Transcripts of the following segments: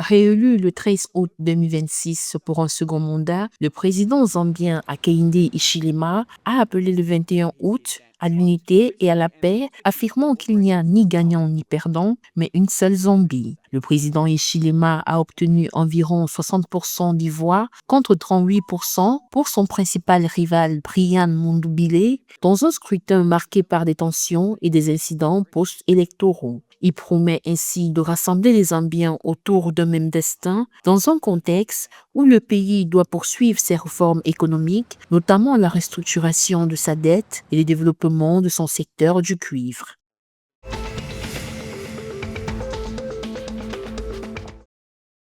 Réélu le 13 août 2026 pour un second mandat, le président zambien Hakainde Hichilema a appelé le 21 août à l'unité et à la paix, affirmant qu'il n'y a ni gagnant ni perdant, mais une seule Zambie. Le président Hichilema a obtenu environ 60% des voix contre 38% pour son principal rival Brian Mundubile, dans un scrutin marqué par des tensions et des incidents post-électoraux. Il promet ainsi de rassembler les Zambiens autour d'un même destin dans un contexte où le pays doit poursuivre ses réformes économiques, notamment la restructuration de sa dette et le développement de son secteur du cuivre.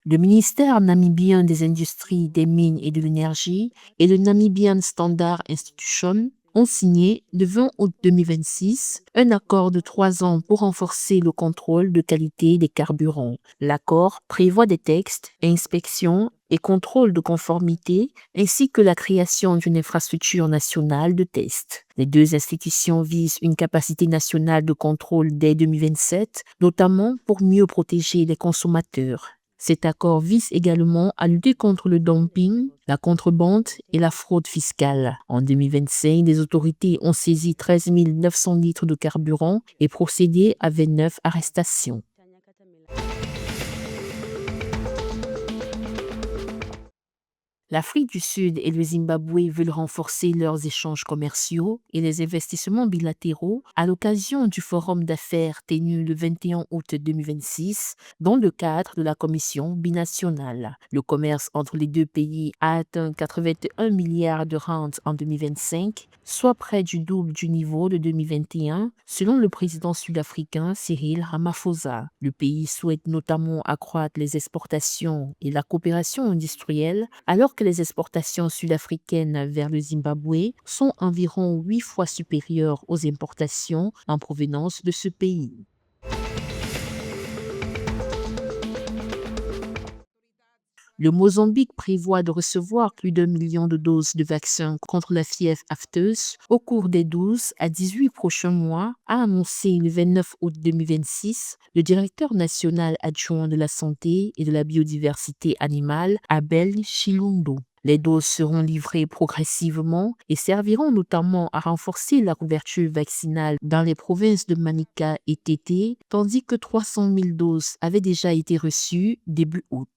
Le ministère namibien des Industries, des Mines et de l'Énergie et le Namibian Standard Institution ont signé le 20 août 2026 un accord de 3 ans pour renforcer le contrôle de qualité des carburants. L'accord prévoit des textes, inspections et contrôles de conformité ainsi que la création d'une infrastructure nationale de test. Les deux institutions visent une capacité nationale de contrôle dès 2027, notamment pour mieux protéger les consommateurs. Cet accord vise également à lutter contre le dumping, la contrebande et la fraude fiscale. En 2025, les autorités ont saisi 13 900 litres de carburant et procédé à 29 arrestations. L'Afrique du Sud et le Zimbabwe veulent renforcer leurs échanges commerciaux et les investissements bilatéraux à l'occasion du forum d'affaires tenu le 21 août 2026 dans le cadre de la Commission binationale. Le commerce entre les deux pays a atteint 81 milliards de rand en 2025, soit près du double du niveau de 2021, selon le président sud-africain Cyril Ramaphosa. Le pays souhaite notamment accroître les exportations et la coopération industrielle alors que les exportations sud-africaines vers le Zimbabwe sont environ 8 fois supérieures aux importations en provenance de ce pays. Le Mozambique prévoit de recevoir plus d'1 million de doses de vaccins contre la fièvre aphteuse au cours des 12 à 18 prochains mois, a annoncé le 29 août 2026 le directeur national adjoint de la santé et de la biodiversité animale, Abel Chilundo. Les doses seront livrées progressivement et serviront notamment à renforcer la couverture vaccinale dans les provinces de Manica et Tété, tandis que 300 000 doses avaient déjà été reçues début août.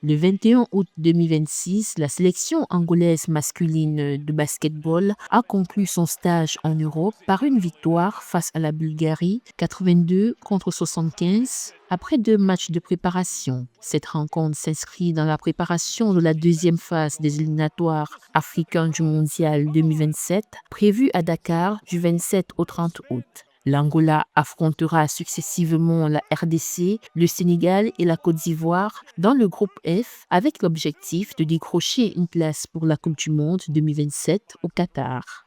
Le 21 août 2026, la sélection angolaise masculine de basketball a conclu son stage en Europe par une victoire face à la Bulgarie, 82 contre 75, après 2 matchs de préparation. Cette rencontre s'inscrit dans la préparation de la deuxième phase des éliminatoires africains du Mondial 2027, prévue à Dakar du 27 au 30 août. L'Angola affrontera successivement la RDC, le Sénégal et la Côte d'Ivoire dans le groupe F avec l'objectif de décrocher une place pour la Coupe du Monde 2027 au Qatar.